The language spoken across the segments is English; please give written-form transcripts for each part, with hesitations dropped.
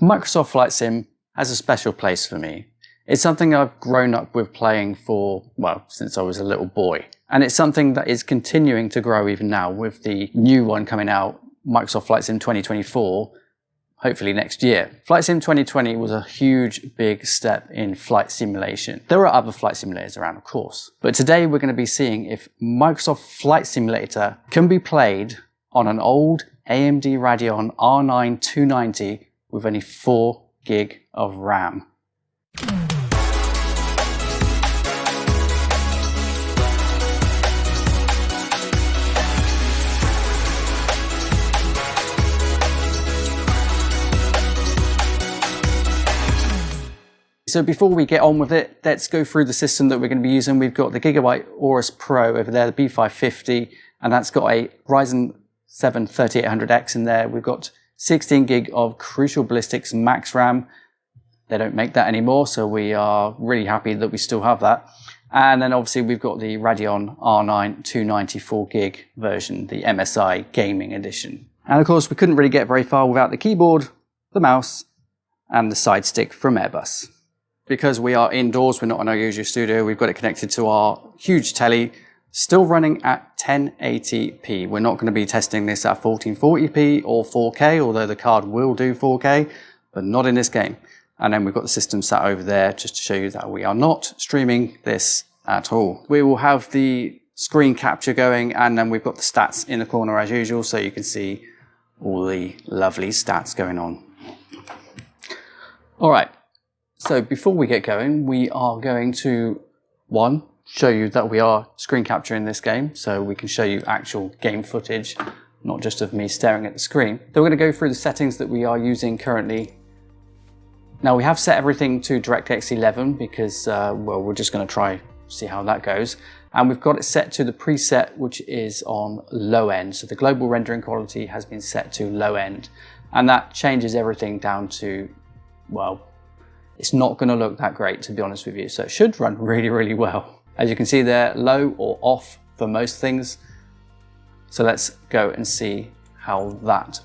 Microsoft Flight Sim has a special place for me. It's something I've grown up with playing for, well, since I was a little boy. And it's something that is continuing to grow even now with the new one coming out, Microsoft Flight Sim 2024, hopefully next year. Flight Sim 2020 was a huge, big step in flight simulation. There are other flight simulators around, of course. But today we're going to be seeing if Microsoft Flight Simulator can be played on an old AMD Radeon R9 290 with only 4 gig of RAM. So before we get on with it, let's go through the system that we're going to be using. We've got the Gigabyte Aorus Pro over there, the B550, and that's got a Ryzen 7 3800X in there. We've got 16 gig of Crucial Ballistics Max RAM. They don't make that anymore, so we are really happy that we still have that. And then obviously we've got the Radeon R9 294 gig version, the MSI Gaming Edition. And of course we couldn't really get very far without the keyboard, the mouse, and the side stick from Airbus. Because we are indoors, we're not in our usual studio, we've got it connected to our huge telly, still running at 1080p. We're not going to be testing this at 1440p or 4K, although the card will do 4K, but not in this game. And then we've got the system sat over there just to show you that we are not streaming this at all. We will have the screen capture going, and then we've got the stats in the corner as usual, so you can see all the lovely stats going on. All right. So before we get going, we are going to, one, show you that we are screen capturing this game, so we can show you actual game footage, not just of me staring at the screen. Then we're going to go through the settings that we are using currently. Now we have set everything to DirectX 11 because, well, we're just going to try see how that goes. And we've got it set to the preset, which is on low end. So the global rendering quality has been set to low end, and that changes everything down to, well, it's not going to look that great, to be honest with you. So it should run really, really well. As you can see there, low or off for most things. So let's go and see how that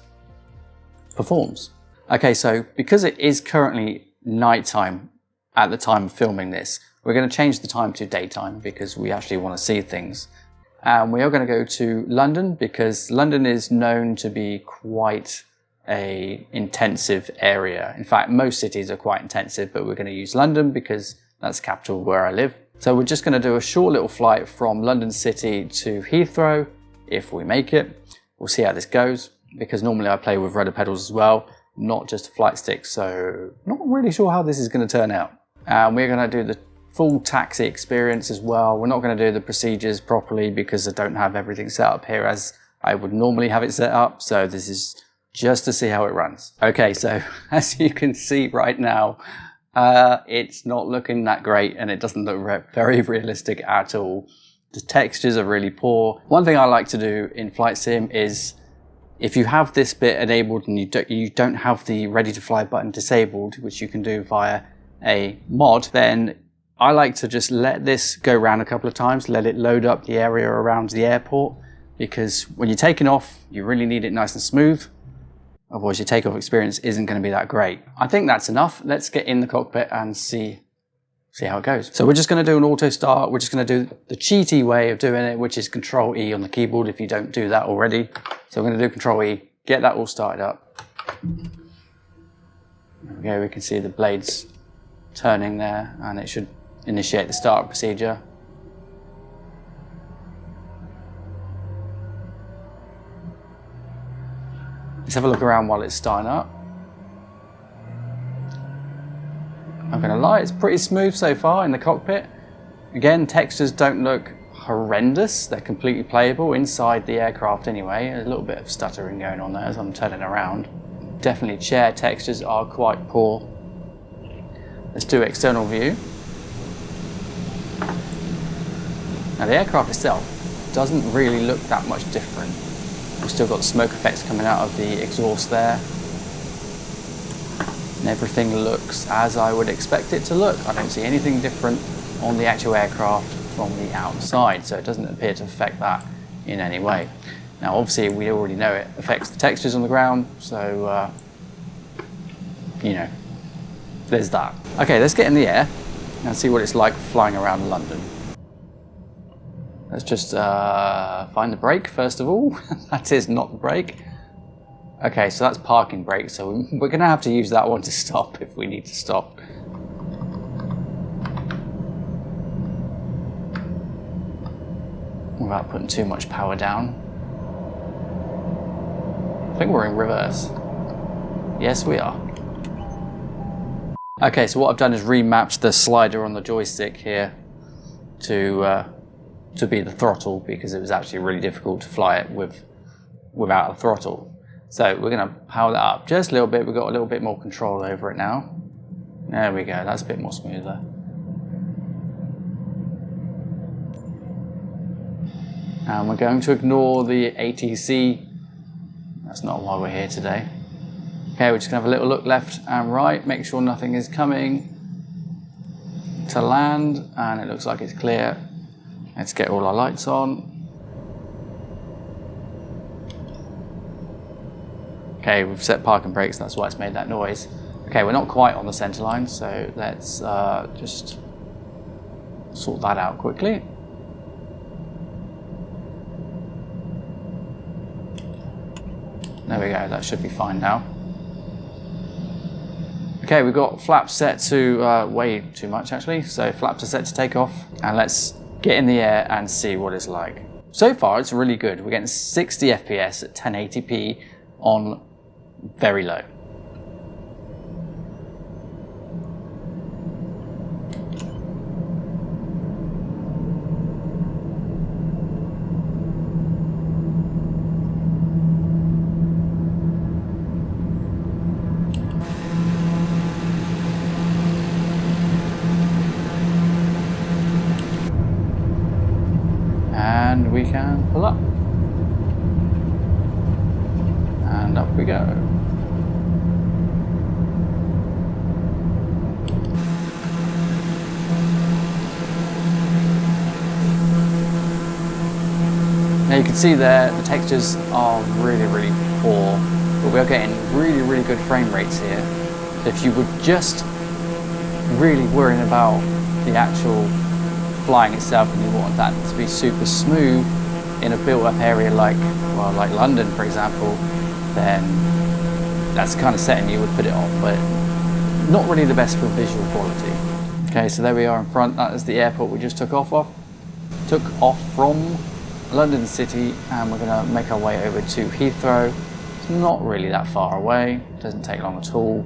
performs. Okay, so because it is currently nighttime at the time of filming this, we're going to change the time to daytime because we actually want to see things. And we are going to go to London because London is known to be quite a intensive area. In fact, most cities are quite intensive, but we're going to use London because that's the capital where I live. So we're just going to do a short little flight from London City to Heathrow, if we make it. We'll see how this goes, because normally I play with rudder pedals as well, not just a flight stick, so not really sure how this is going to turn out. And we're going to do the full taxi experience as well. We're not going to do the procedures properly because I don't have everything set up here as I would normally have it set up, so this is just to see how it runs. Okay, so as you can see right now, it's not looking that great and it doesn't look very realistic at all. The textures are really poor. One thing I like to do in Flight Sim is if you have this bit enabled and you don't have the ready to fly button disabled, which you can do via a mod, then I like to just let this go around a couple of times, let it load up the area around the airport, because when you're taking off, you really need it nice and smooth. Otherwise your takeoff experience isn't going to be that great. I think that's enough. Let's get in the cockpit and see how it goes. So we're just going to do an auto start. We're just going to do the cheaty way of doing it, which is Control E on the keyboard if you don't do that already. So we're going to do Control E, get that all started up. There we go, we can see the blades turning there and it should initiate the start procedure. Let's have a look around while it's starting up. I'm gonna lie, it's pretty smooth so far in the cockpit. Again, textures don't look horrendous. They're completely playable inside the aircraft anyway. There's a little bit of stuttering going on there as I'm turning around. Definitely chair textures are quite poor. Let's do external view. Now the aircraft itself doesn't really look that much different. We've still got smoke effects coming out of the exhaust there. And everything looks as I would expect it to look. I don't see anything different on the actual aircraft from the outside, so it doesn't appear to affect that in any way. Now obviously we already know it affects the textures on the ground, so you know, there's that. Okay, let's get in the air and see what it's like flying around London. Let's just find the brake first of all. That is not the brake. Okay, so that's parking brake, so we're gonna have to use that one to stop if we need to stop. Without putting too much power down. I think we're in reverse. Yes, we are. Okay, so what I've done is remapped the slider on the joystick here to be the throttle, because it was actually really difficult to fly it without a throttle. So we're going to power that up just a little bit. We've got a little bit more control over it now. There we go, that's a bit more smoother. And we're going to ignore the ATC. That's not why we're here today. Okay, we're just going to have a little look left and right, make sure nothing is coming to land, and it looks like it's clear. Let's get all our lights on. Okay, we've set parking brakes, that's why it's made that noise. Okay, we're not quite on the centre line, so let's just sort that out quickly. There we go, that should be fine now. Okay, we've got flaps set to way too much actually, so flaps are set to take off, and let's get in the air and see what it's like. So far it's really good. We're getting 60 FPS at 1080p on very low. And we can pull up. And up we go. Now you can see there the textures are really, really poor, but we are getting really, really good frame rates here. If you were just really worrying about the actual flying itself and you want that to be super smooth in a built-up area like London, for example, then that's the kind of setting you would put it on, but not really the best for visual quality. Okay, so there we are in front. That is the airport we just took off from London City, and we're going to make our way over to Heathrow. It's not really that far away, it doesn't take long at all.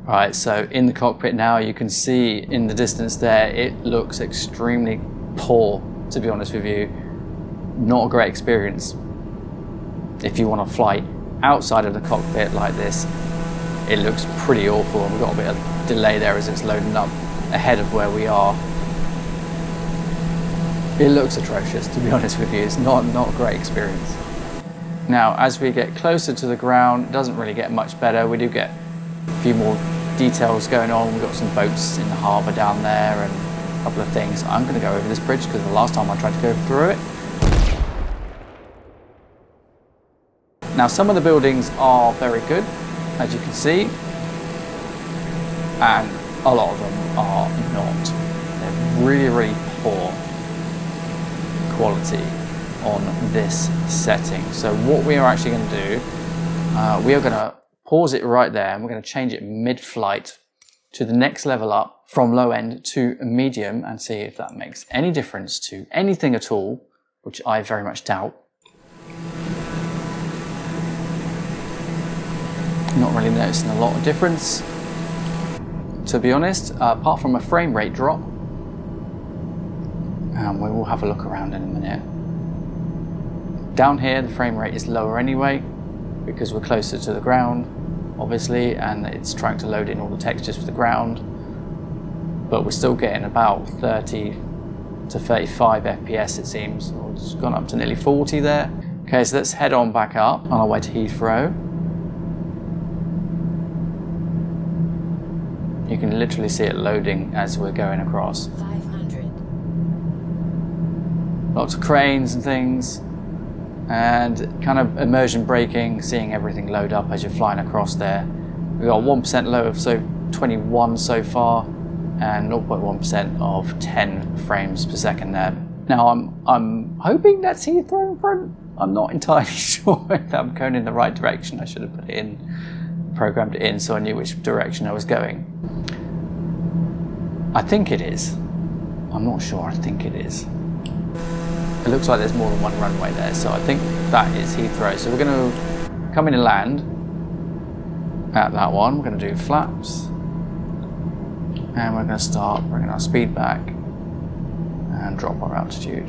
Right, so in the cockpit now, you can see in the distance there, it looks extremely poor, to be honest with you. Not a great experience. If you want to fly outside of the cockpit like this, it looks pretty awful, and we've got a bit of delay there as it's loading up ahead of where we are. It looks atrocious, to be honest with you. It's not a great experience. Now, as we get closer to the ground, it doesn't really get much better. We do get a few more details going on. We've got some boats in the harbour down there and a couple of things. I'm going to go over this bridge because the last time I tried to go through it. Now, some of the buildings are very good, as you can see, and a lot of them are not. They're really, really poor quality on this setting. So what we are actually going to do, we are going to pause it right there, and we're going to change it mid-flight to the next level up from low end to medium, and see if that makes any difference to anything at all, which I very much doubt. Not really noticing a lot of difference, to be honest, apart from a frame rate drop. And we will have a look around in a minute. Down here, the frame rate is lower anyway, because we're closer to the ground, obviously, and it's trying to load in all the textures for the ground. But we're still getting about 30 to 35 FPS, it seems. It's gone up to nearly 40 there. Okay, so let's head on back up on our way to Heathrow. You can literally see it loading as we're going across. 500. Lots of cranes and things, and kind of immersion braking, seeing everything load up as you're flying across there. We got 1% low of 21 so far, and 0.1% of 10 frames per second there. Now I'm hoping that's Heathrow in front. I'm not entirely sure if I'm going in the right direction. I should have put it in, programmed it in so I knew which direction I was going. I think it is. I'm not sure, I think it is. It looks like there's more than one runway there, so I think that is Heathrow. So we're going to come in and land at that one. We're going to do flaps. And we're going to start bringing our speed back and drop our altitude.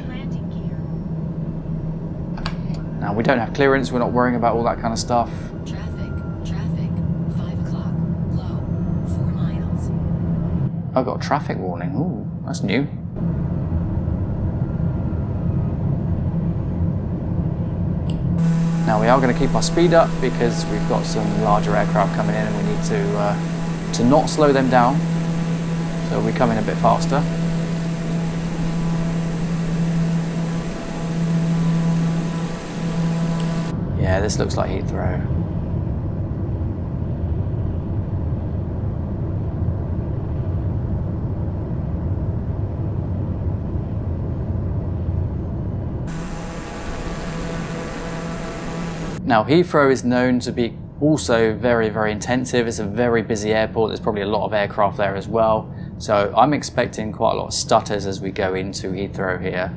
Now we don't have clearance, we're not worrying about all that kind of stuff. Traffic, 5 o'clock, low, 4 miles. I've got a traffic warning, ooh, that's new. Now we are going to keep our speed up because we've got some larger aircraft coming in and we need to not slow them down. So we come in a bit faster. Yeah, this looks like Heathrow. Now Heathrow is known to be also very, very intensive. It's a very busy airport. There's probably a lot of aircraft there as well. So I'm expecting quite a lot of stutters as we go into Heathrow here.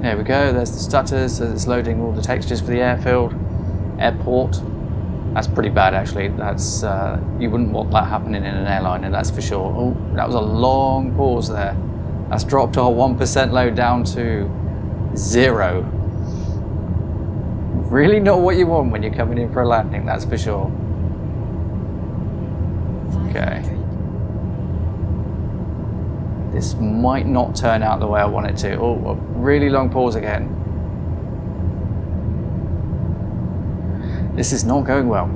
There we go, there's the stutters, so it's loading all the textures for the airport. That's pretty bad actually. That's you wouldn't want that happening in an airliner, that's for sure. Oh, that was a long pause there. That's dropped our 1% load down to 0. Really not what you want when you're coming in for a landing, that's for sure. Okay. This might not turn out the way I want it to. Oh, a really long pause again. This is not going well.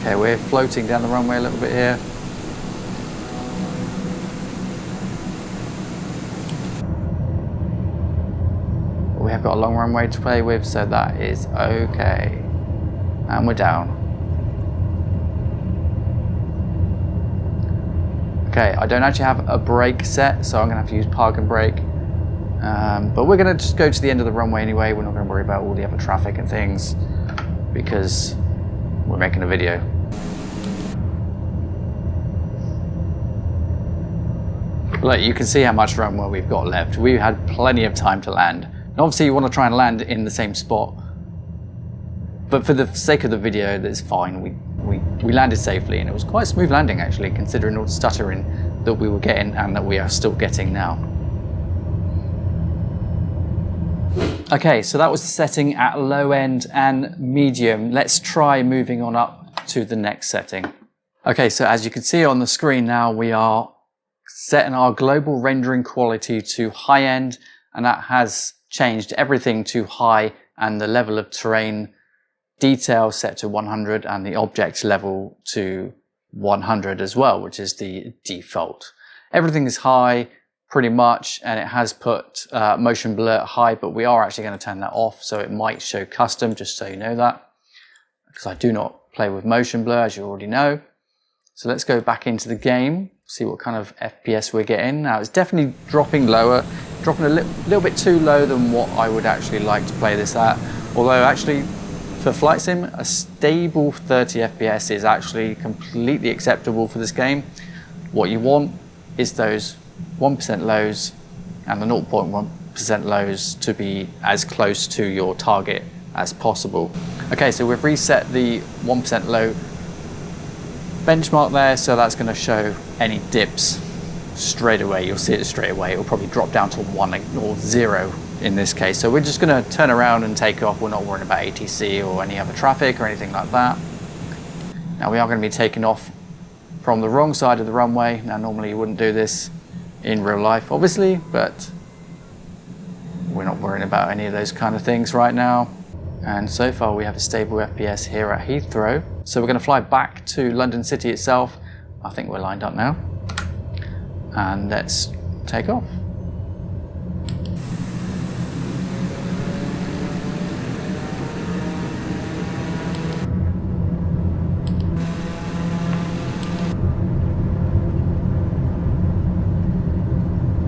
Okay, we're floating down the runway a little bit here. But we have got a long runway to play with, so that is okay. And we're down. Okay, I don't actually have a brake set, so I'm going to have to use park and brake. But we're going to just go to the end of the runway anyway. We're not going to worry about all the other traffic and things because we're making a video. Look, you can see how much runway we've got left. We had plenty of time to land. And obviously you want to try and land in the same spot. But for the sake of the video, that's fine. We landed safely and it was quite a smooth landing actually, considering all the stuttering that we were getting and that we are still getting now. Okay, so that was the setting at low end and medium. Let's try moving on up to the next setting. Okay, so as you can see on the screen now, we are setting our global rendering quality to high end, and that has changed everything to high, and the level of terrain detail set to 100 and the object level to 100 as well, which is the default. Everything is high pretty much, and it has put motion blur high, but we are actually going to turn that off, so it might show custom, just so you know that, because I do not play with motion blur, as you already know. So let's go back into the game, see what kind of FPS we're getting. Now it's definitely dropping lower, dropping a little bit too low than what I would actually like to play this at. Although actually for Flight Sim, a stable 30 FPS is actually completely acceptable for this game. What you want is those 1% lows and the 0.1% lows to be as close to your target as possible. Okay, so we've reset the 1% low benchmark there, so that's going to show any dips straight away. You'll see it straight away. It'll probably drop down to 1 or 0 in this case. So we're just going to turn around and take off. We're not worrying about ATC or any other traffic or anything like that. Now we are going to be taking off from the wrong side of the runway. Now normally you wouldn't do this in real life, obviously, but we're not worrying about any of those kind of things right now. And so far we have a stable FPS here at Heathrow. So we're going to fly back to London City itself. I think we're lined up now. And let's take off.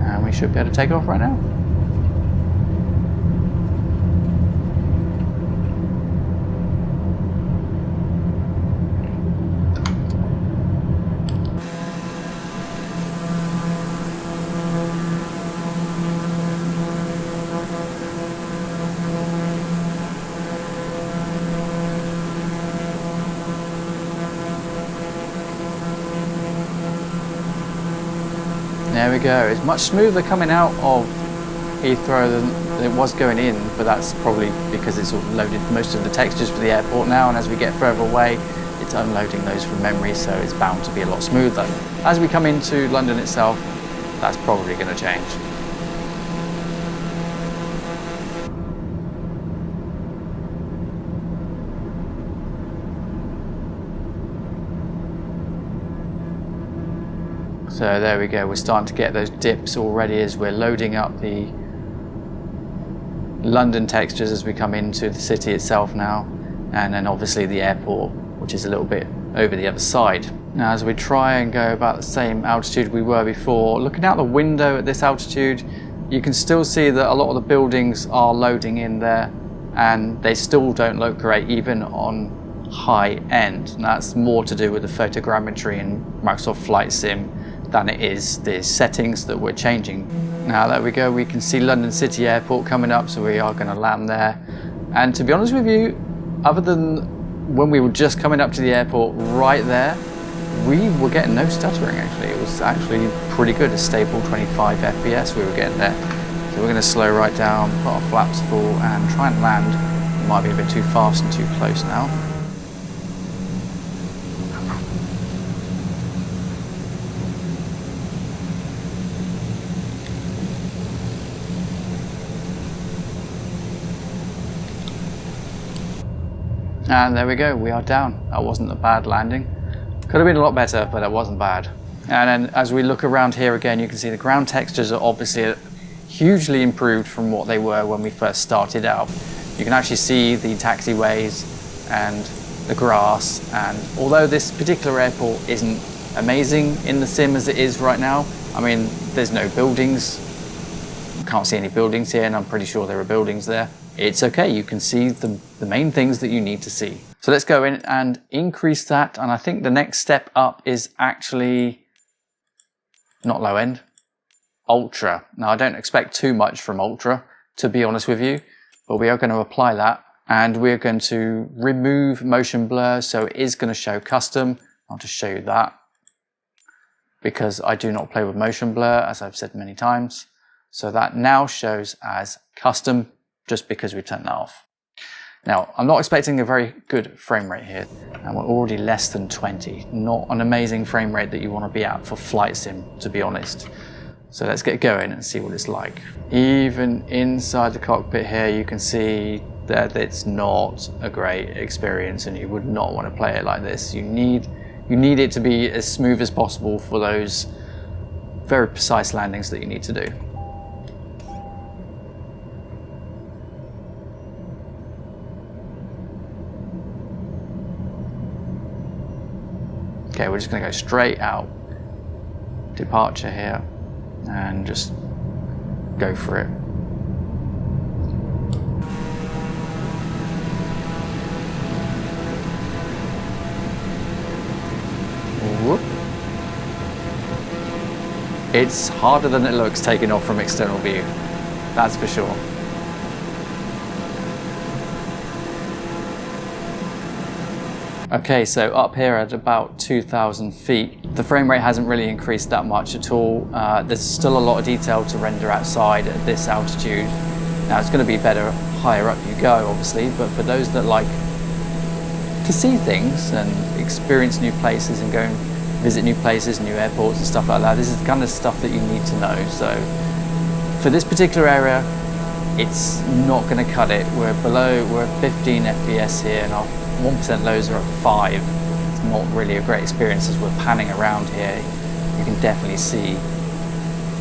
And we should be able to take off right now. There we go. It's much smoother coming out of Heathrow than it was going in, but that's probably because it's loaded most of the textures for the airport now, and as we get further away, it's unloading those from memory, so it's bound to be a lot smoother. As we come into London itself, that's probably going to change. So there we go, we're starting to get those dips already as we're loading up the London textures as we come into the city itself now, and then obviously the airport, which is a little bit over the other side. Now as we try and go about the same altitude we were before, looking out the window at this altitude, you can still see that a lot of the buildings are loading in there, and they still don't look great even on high end. And that's more to do with the photogrammetry in Microsoft Flight Sim than it is the settings that we're changing. Now there we go, we can see London City Airport coming up, so we are going to land there. And to be honest with you, other than when we were just coming up to the airport right there, we were getting no stuttering actually. It was actually pretty good, a stable 25 FPS we were getting there. So we're going to slow right down, put our flaps full and try and land. It might be a bit too fast and too close now. And there we go, we are down. That wasn't a bad landing. Could have been a lot better, but it wasn't bad. And then as we look around here again, you can see the ground textures are obviously hugely improved from what they were when we first started out. You can actually see the taxiways and the grass, and although this particular airport isn't amazing in the sim as it is right now, I mean, there's no buildings. You can't see any buildings here, and I'm pretty sure there are buildings there. It's okay, you can see the main things that you need to see. So let's go in and increase that, and I think the next step up is actually not low end, ultra. Now I don't expect too much from ultra, to be honest with you, but we are going to apply that, and we're going to remove motion blur, so it is going to show custom. I'll just show you that, because I do not play with motion blur, as I've said many times. So that now shows as custom, just because we turned that off. Now, I'm not expecting a very good frame rate here, and we're already less than 20. Not an amazing frame rate that you want to be at for Flight Sim, to be honest. So let's get going and see what it's like. Even inside the cockpit here, you can see that it's not a great experience, and you would not want to play it like this. You need You need it to be as smooth as possible for those very precise landings that you need to do. Okay, we're just going to go straight out, departure here, and just go for it. Whoop. It's harder than it looks taking off from external view, that's for sure. Okay, so up here at about 2,000 feet, the frame rate hasn't really increased that much at all. There's still a lot of detail to render outside at this altitude. Now it's going to be better higher up you go, obviously, but for those that like to see things and experience new places and go and visit new places, new airports and stuff like that, this is the kind of stuff that you need to know. So for this particular area, it's not going to cut it. We're at 15 FPS here, and our 1% lows are at 5. It's not really a great experience as we're panning around here. You can definitely see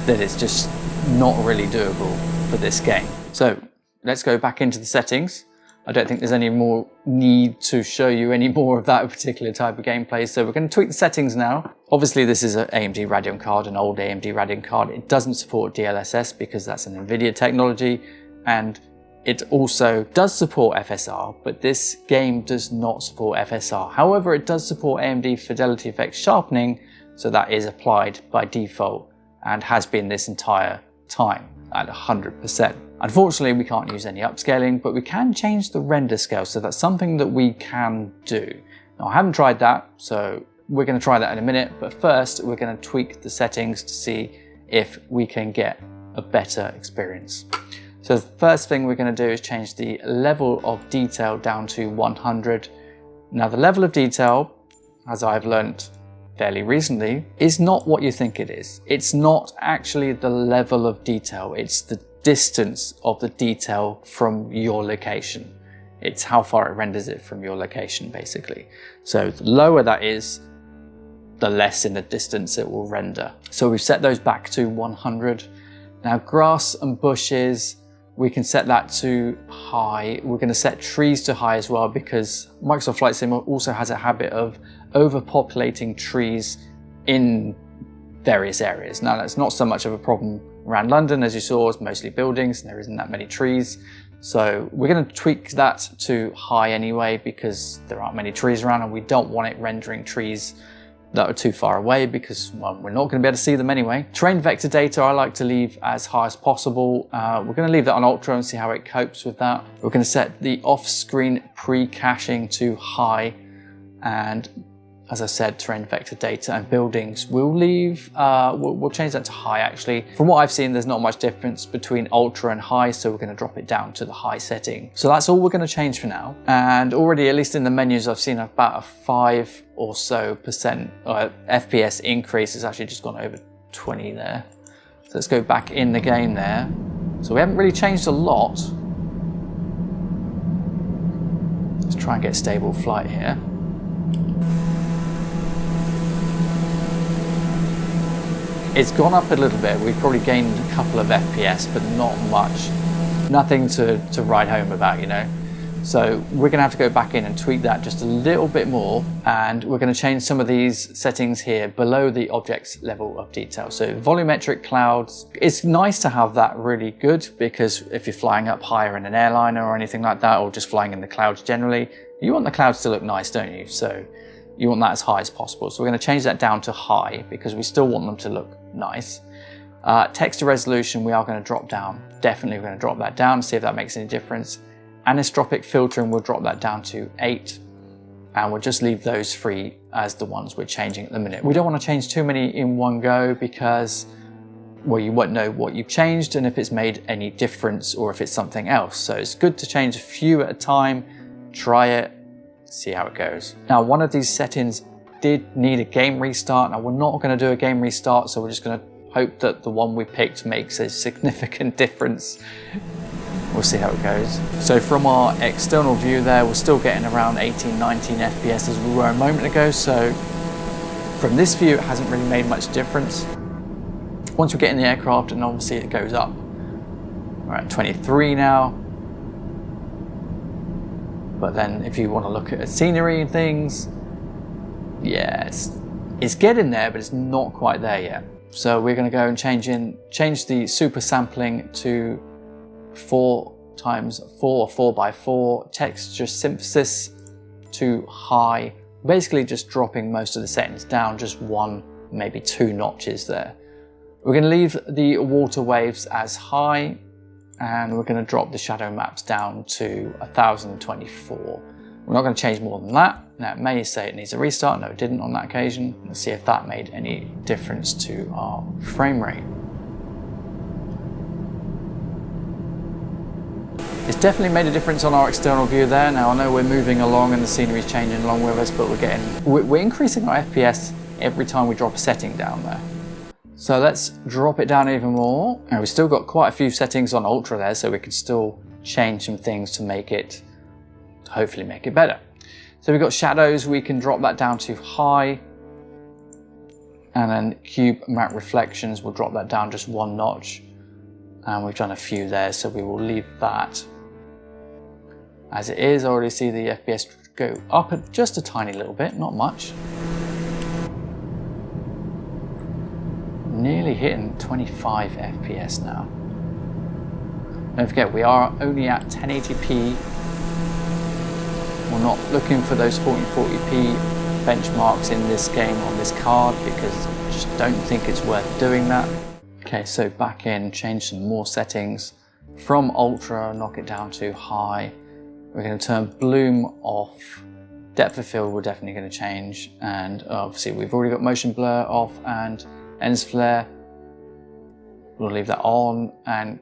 that it's just not really doable for this game. So let's go back into the settings. I don't think there's any more need to show you any more of that particular type of gameplay. So we're going to tweak the settings now. Obviously this is an AMD Radeon card, an old AMD Radeon card. It doesn't support DLSS because that's an NVIDIA technology, and it also does support FSR, but this game does not support FSR. However, it does support AMD Fidelity Effect Sharpening, so that is applied by default and has been this entire time at 100%. Unfortunately, we can't use any upscaling, but we can change the render scale, so that's something that we can do. Now, I haven't tried that, so we're going to try that in a minute, but first we're going to tweak the settings to see if we can get a better experience. So the first thing we're going to do is change the level of detail down to 100. Now the level of detail, as I've learnt fairly recently, is not what you think it is. It's not actually the level of detail, it's the distance of the detail from your location. It's how far it renders it from your location, basically. So the lower that is, the less in the distance it will render. So we've set those back to 100. Now grass and bushes, we can set that to high. We're going to set trees to high as well, because Microsoft Flight Sim also has a habit of overpopulating trees in various areas. Now that's not so much of a problem around London, as you saw, it's mostly buildings and there isn't that many trees. So we're going to tweak that to high anyway, because there aren't many trees around and we don't want it rendering trees that are too far away, because, well, we're not going to be able to see them anyway. Terrain vector data I like to leave as high as possible. We're going to leave that on ultra and see how it copes with that. We're going to set the off-screen pre-caching to high, and as I said, terrain vector data and buildings we'll leave, we'll change that to high actually. From what I've seen, there's not much difference between ultra and high, so we're going to drop it down to the high setting. So that's all we're going to change for now. And already, at least in the menus, I've seen about a 5 or so percent FPS increase. It's actually just gone over 20 there. So let's go back in the game there. So we haven't really changed a lot. Let's try and get stable flight here. It's gone up a little bit. We've probably gained a couple of FPS, but not much. Nothing to write home about, you know. So we're gonna have to go back in and tweak that just a little bit more, and we're gonna change some of these settings here below the object's level of detail. So volumetric clouds, it's nice to have that really good, because if you're flying up higher in an airliner or anything like that, or just flying in the clouds generally, you want the clouds to look nice, don't you? So you want that as high as possible. So we're going to change that down to high, because we still want them to look nice. Text to resolution, we are going to drop down. Definitely we're going to drop that down, see if that makes any difference. Anisotropic filtering, we'll drop that down to 8. And we'll just leave those free as the ones we're changing at the minute. We don't want to change too many in one go, because, well, you won't know what you've changed and if it's made any difference or if it's something else. So it's good to change a few at a time, try it, see how it goes. Now, one of these settings did need a game restart. Now, we're not going to do a game restart, so we're just going to hope that the one we picked makes a significant difference. We'll see how it goes. So from our external view there, we're still getting around 18, 19 FPS as we were a moment ago, so From this view, it hasn't really made much difference. Once we get in the aircraft, and obviously it goes up. We're at 23 now. But then if you want to look at scenery and things, yeah, it's getting there, but it's not quite there yet. So we're going to go and change the super sampling to 4x4 or 4x4, texture synthesis to high, basically just dropping most of the settings down just 1, maybe 2 notches there. We're going to leave the water waves as high, and we're going to drop the shadow maps down to 1024. We're not going to change more than that. Now it may say it needs a restart. No, it didn't on that occasion. Let's see if that made any difference to our frame rate. It's definitely made a difference on our external view there. Now I know we're moving along and the scenery's changing along with us, but we're increasing our FPS every time we drop a setting down there. So let's drop it down even more. And we've still got quite a few settings on Ultra there, so we can still change some things to make it, hopefully make it better. So we've got shadows, we can drop that down to high. And then cube matte reflections, we'll drop that down just 1 notch. And we've done a few there, so we will leave that as it is. I already see the FPS go up just a tiny little bit, not much. Nearly hitting 25 FPS now. Don't forget, we are only at 1080p. We're not looking for those 1440p benchmarks in this game on this card because I just don't think it's worth doing that. Okay, so back in, change some more settings. From Ultra, knock it down to high. We're going to turn bloom off. Depth of field we're definitely going to change. And obviously we've already got motion blur off and lens flare. We'll leave that on, and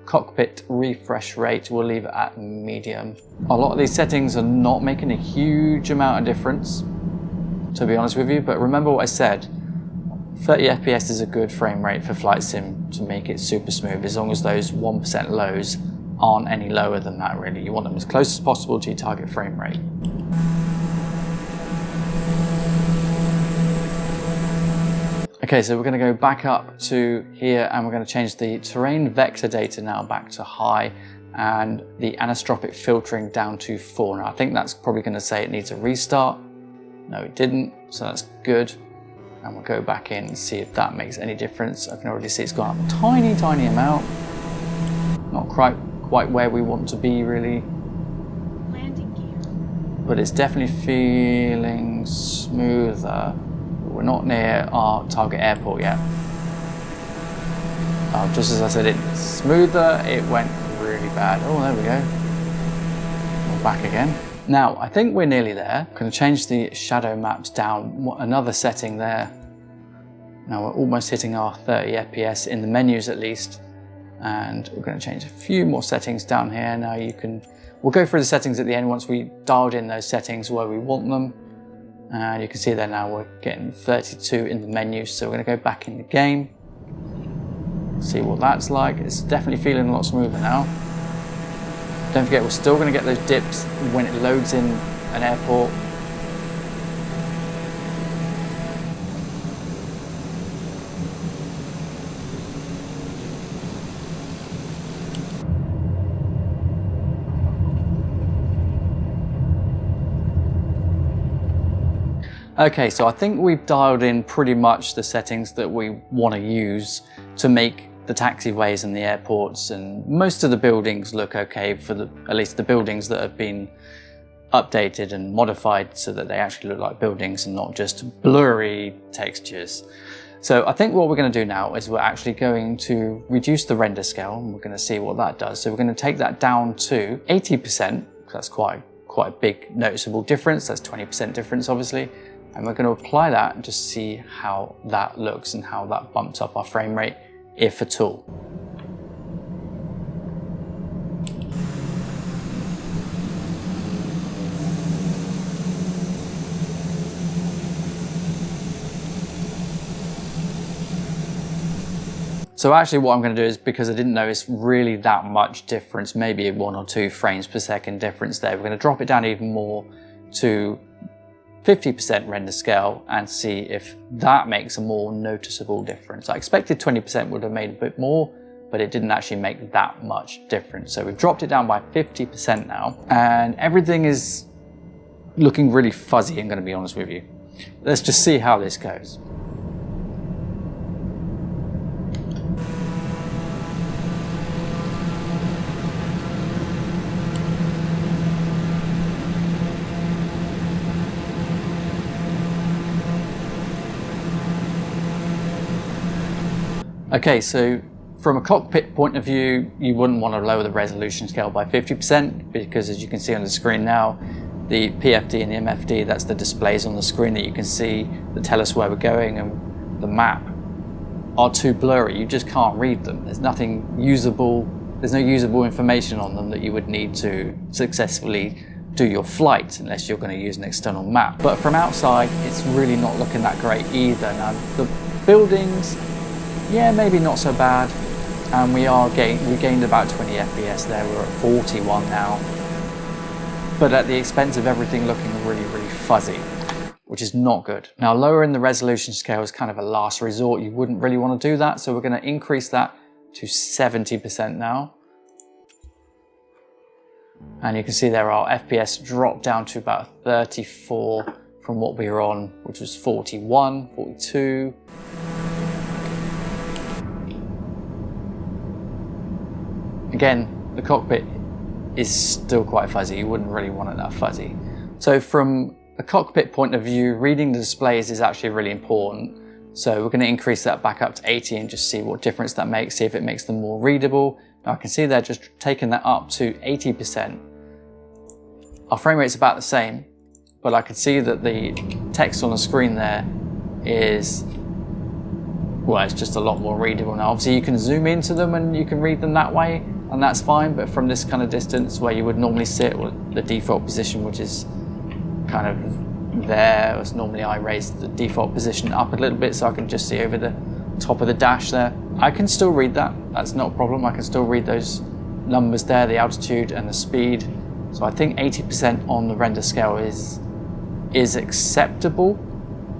cockpit refresh rate we'll leave it at medium. A lot of these settings are not making a huge amount of difference, to be honest with you, but remember what I said. 30 FPS is a good frame rate for flight sim to make it super smooth, as long as those 1% lows aren't any lower than that really. You want them as close as possible to your target frame rate. Okay, so we're going to go back up to here and we're going to change the terrain vector data now back to high and the anisotropic filtering down to 4. Now I think that's probably going to say it needs a restart. No, it didn't, so that's good. And we'll go back in and see if that makes any difference. I can already see it's gone up a tiny, tiny amount. Not quite where we want to be really. Landing gear. But it's definitely feeling smoother. We're not near our target airport yet. Just as I said, it's smoother, it went really bad. Oh, there we go. We're back again. Now, I think we're nearly there. I'm going to change the shadow maps down, another setting there. Now we're almost hitting our 30 FPS in the menus at least. And we're going to change a few more settings down here. Now we'll go through the settings at the end once we dialed in those settings where we want them. And you can see there now we're getting 32 in the menu, so we're going to go back in the game, see what that's like. It's definitely feeling a lot smoother now. Don't forget, we're still going to get those dips when it loads in an airport. Okay, so I think we've dialed in pretty much the settings that we want to use to make the taxiways and the airports and most of the buildings look okay, for at least the buildings that have been updated and modified so that they actually look like buildings and not just blurry textures. So I think what we're going to do now is we're actually going to reduce the render scale and we're going to see what that does. So we're going to take that down to 80%, that's quite a big noticeable difference, that's 20% difference obviously. And we're going to apply that and just see how that looks and how that bumps up our frame rate, if at all. So actually what I'm going to do is, because I didn't notice really that much difference, maybe 1 or 2 frames per second difference there, we're going to drop it down even more to 50% render scale and see if that makes a more noticeable difference. I expected 20% would have made a bit more, but it didn't actually make that much difference. So we've dropped it down by 50% now, and everything is looking really fuzzy, I'm going to be honest with you. Let's just see how this goes. Okay, so from a cockpit point of view, you wouldn't want to lower the resolution scale by 50% because, as you can see on the screen now, the PFD and the MFD, that's the displays on the screen that you can see that tell us where we're going, and the map are too blurry. You just can't read them. There's nothing usable, there's no usable information on them that you would need to successfully do your flight unless you're going to use an external map. But from outside, it's really not looking that great either. Now, the buildings, yeah, maybe not so bad, and we gained about 20 FPS there. We're at 41 now, but at the expense of everything looking really fuzzy, which is not good. Now, lowering the resolution scale is kind of a last resort. You wouldn't really want to do that, so we're going to increase that to 70% now, and you can see there our FPS dropped down to about 34 from what we were on, which was 41, 42. Again, the cockpit is still quite fuzzy. You wouldn't really want it that fuzzy. So from a cockpit point of view, reading the displays is actually really important. So we're going to increase that back up to 80 and just see what difference that makes, see if it makes them more readable. Now I can see they're just taking that up to 80%. Our frame rate's about the same, but I can see that the text on the screen there is, well, it's just a lot more readable now. Obviously you can zoom into them and you can read them that way, and that's fine, but from this kind of distance where you would normally sit, or the default position, which is kind of there, as normally I raise the default position up a little bit so I can just see over the top of the dash there. I can still read that, that's not a problem. I can still read those numbers there, the altitude and the speed. So I think 80% on the render scale is acceptable.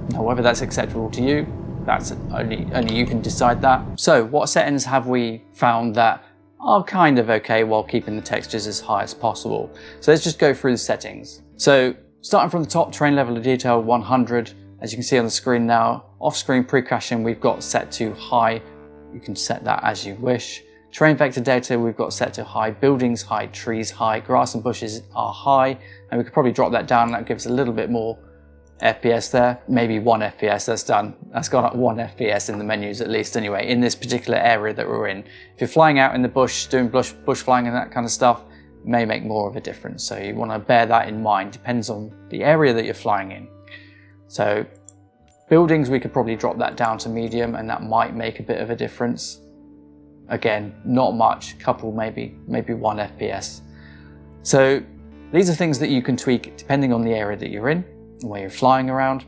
Now, whether that's acceptable to you, that's only you can decide that. So what settings have we found that are kind of okay while keeping the textures as high as possible? So let's just go through the settings. So starting from the top, terrain level of detail 100. As you can see on the screen now, off-screen pre-crashing we've got set to high. You can set that as you wish. Terrain vector data we've got set to high. Buildings high, trees high, grass and bushes are high, and we could probably drop that down. That gives a little bit more FPS there, maybe 1 FPS. That's done. That's gone up 1 FPS in the menus at least anyway, in this particular area that we're in. If you're flying out in the bush, doing bush flying and that kind of stuff, it may make more of a difference. So you want to bear that in mind. Depends on the area that you're flying in. So buildings, we could probably drop that down to medium and that might make a bit of a difference. Again, not much, couple, maybe 1 FPS. So these are things that you can tweak depending on the area that you're in, where you're flying around.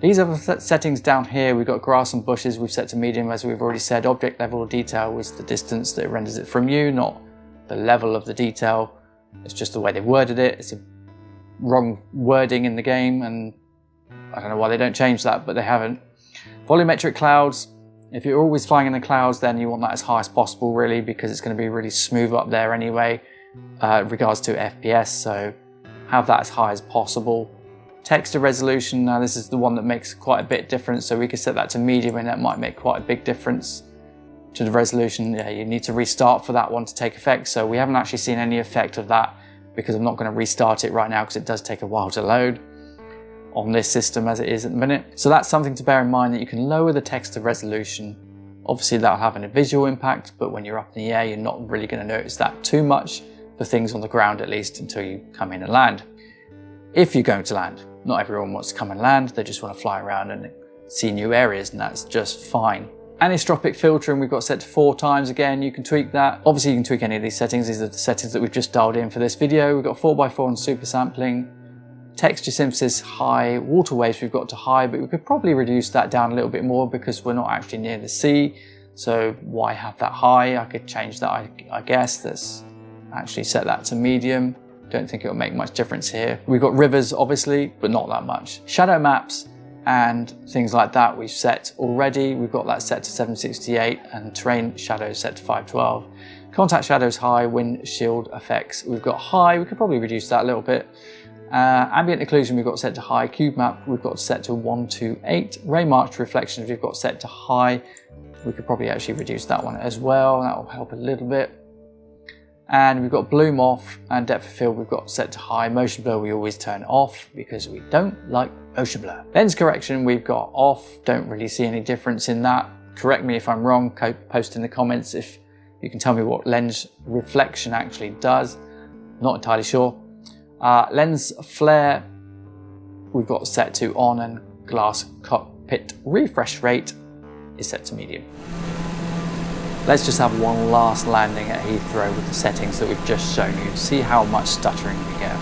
These other settings down here, we've got grass and bushes, we've set to medium, as we've already said. Object level of detail was the distance that it renders it from you, not the level of the detail. It's just the way they've worded it. It's a wrong wording in the game, and I don't know why they don't change that, but they haven't. Volumetric clouds, if you're always flying in the clouds, then you want that as high as possible, really, because it's going to be really smooth up there anyway, regards to FPS, so have that as high as possible. Texture resolution, now this is the one that makes quite a bit difference, so we could set that to medium and that might make quite a big difference to the resolution. Yeah, you need to restart for that one to take effect, so we haven't actually seen any effect of that because I'm not going to restart it right now because it does take a while to load on this system as it is at the minute. So that's something to bear in mind, that you can lower the texture resolution. Obviously that'll have a visual impact, but when you're up in the air you're not really going to notice that too much, for things on the ground at least, until you come in and land. If you're going to land. Not everyone wants to come and land, they just want to fly around and see new areas, and that's just fine. Anisotropic filtering we've got set to 4 times. Again, you can tweak that. Obviously you can tweak any of these settings. These are the settings that we've just dialed in for this video. We've got 4x4 and super sampling. Texture synthesis high. Water waves we've got to high, but we could probably reduce that down a little bit more because we're not actually near the sea. So why have that high? I could change that, I guess. Let's actually set that to medium. Don't think it'll make much difference here. We've got rivers, obviously, but not that much. Shadow maps and things like that we've set already. We've got that set to 768 and terrain shadows set to 512. Contact shadows high, windshield effects we've got high. We could probably reduce that a little bit. Ambient occlusion we've got set to high. Cube map we've got set to 128. Ray march reflections we've got set to high. We could probably actually reduce that one as well. That will help a little bit. And we've got bloom off and depth of field we've got set to high. Motion blur we always turn off because we don't like motion blur. Lens correction we've got off. Don't really see any difference in that. Correct me if I'm wrong. Post in the comments if you can tell me what lens reflection actually does. Not entirely sure. Lens flare we've got set to on, and glass cockpit refresh rate is set to medium. Let's just have one last landing at Heathrow with the settings that we've just shown you to see how much stuttering we get.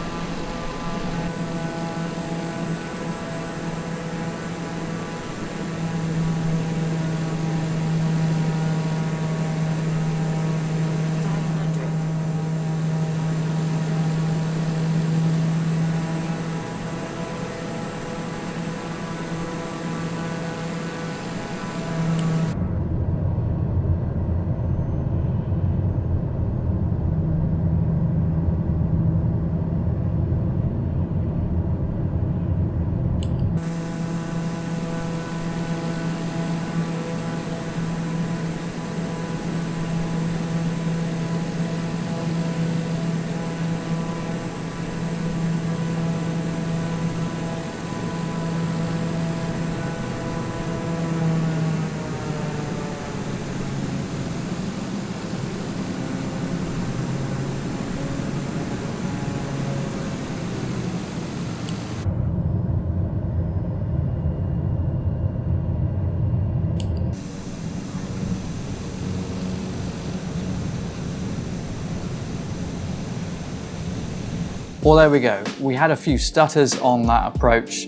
Well, there we go. We had a few stutters on that approach,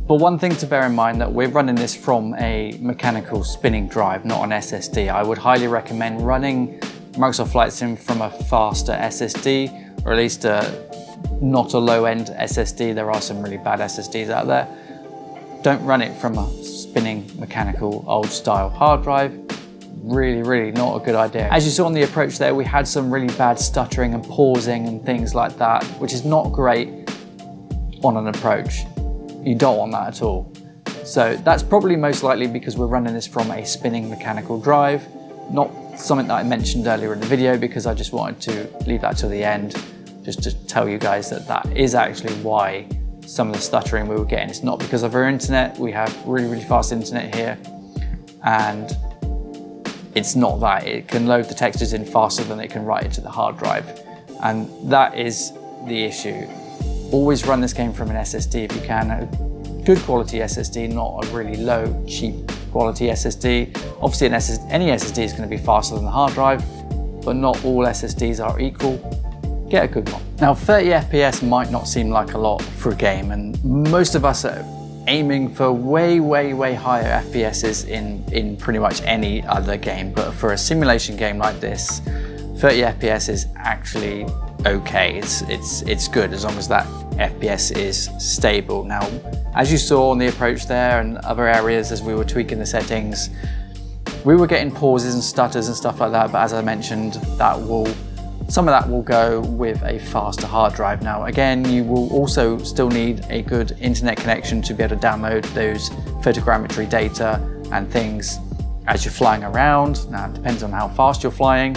but one thing to bear in mind that we're running this from a mechanical spinning drive, not an SSD. I would highly recommend running Microsoft Flight Sim from a faster SSD, or at least not a low-end SSD. There are some really bad SSDs out there. Don't run it from a spinning mechanical old-style hard drive. Really not a good idea. As you saw on the approach there, we had some really bad stuttering and pausing and things like that, which is not great on an approach. You don't want that at all. So that's probably most likely because we're running this from a spinning mechanical drive, not something that I mentioned earlier in the video, because I just wanted to leave that till the end, just to tell you guys that that is actually why some of the stuttering we were getting. It's not because of our internet. We have really fast internet here, and it's not that. It can load the textures in faster than it can write it to the hard drive. And that is the issue. Always run this game from an SSD if you can. A good quality SSD, not a really low, cheap quality SSD. Obviously any SSD is going to be faster than the hard drive, but not all SSDs are equal. Get a good one. Now 30 FPS might not seem like a lot for a game, and most of us are aiming for way higher FPSs in pretty much any other game, but for a simulation game like this, 30 FPS is actually okay. It's good as long as that FPS is stable. Now, as you saw on the approach there and other areas as we were tweaking the settings, we were getting pauses and stutters and stuff like that, but as I mentioned, some of that will go with a faster hard drive. Now, again, you will also still need a good internet connection to be able to download those photogrammetry data and things as you're flying around. Now, it depends on how fast you're flying.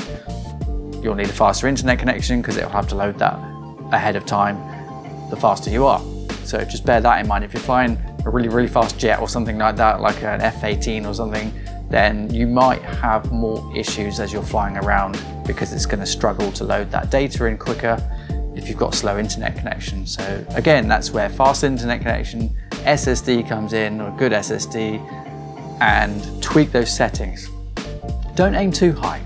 You'll need a faster internet connection because it'll have to load that ahead of time the faster you are. So just bear that in mind. If you're flying a really fast jet or something like that, like an F-18 or something, then you might have more issues as you're flying around because it's going to struggle to load that data in quicker if you've got slow internet connection. So again, that's where fast internet connection, SSD comes in, or a good SSD, and tweak those settings. Don't aim too high.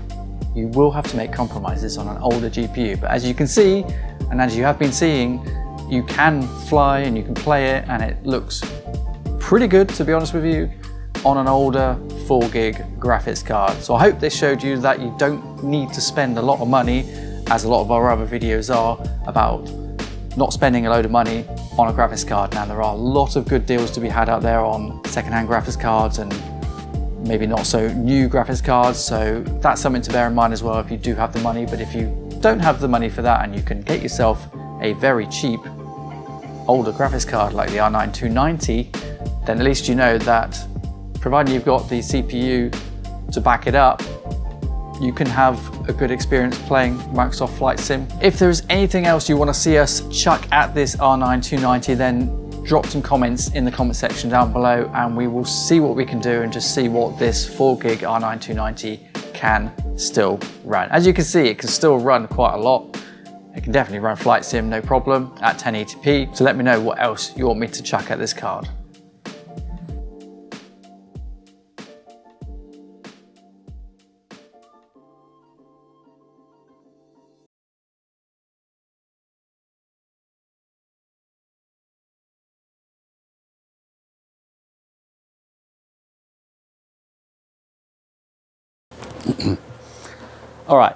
You will have to make compromises on an older GPU, but as you can see, and as you have been seeing, you can fly and you can play it, and it looks pretty good, to be honest with you, on an older 4 gig graphics card. So I hope this showed you that you don't need to spend a lot of money as a lot of our other videos are, about not spending a load of money on a graphics card. Now, there are a lot of good deals to be had out there on secondhand graphics cards and maybe not so new graphics cards, so that's something to bear in mind as well if you do have the money. But if you don't have the money for that and you can get yourself a very cheap older graphics card like the R9 290, then at least you know that providing you've got the CPU to back it up, you can have a good experience playing Microsoft Flight Sim. If there's anything else you want to see us chuck at this R9 290, then drop some comments in the comment section down below and we will see what we can do and just see what this 4GB R9 290 can still run. As you can see, it can still run quite a lot. It can definitely run Flight Sim no problem at 1080p. So let me know what else you want me to chuck at this card. All right,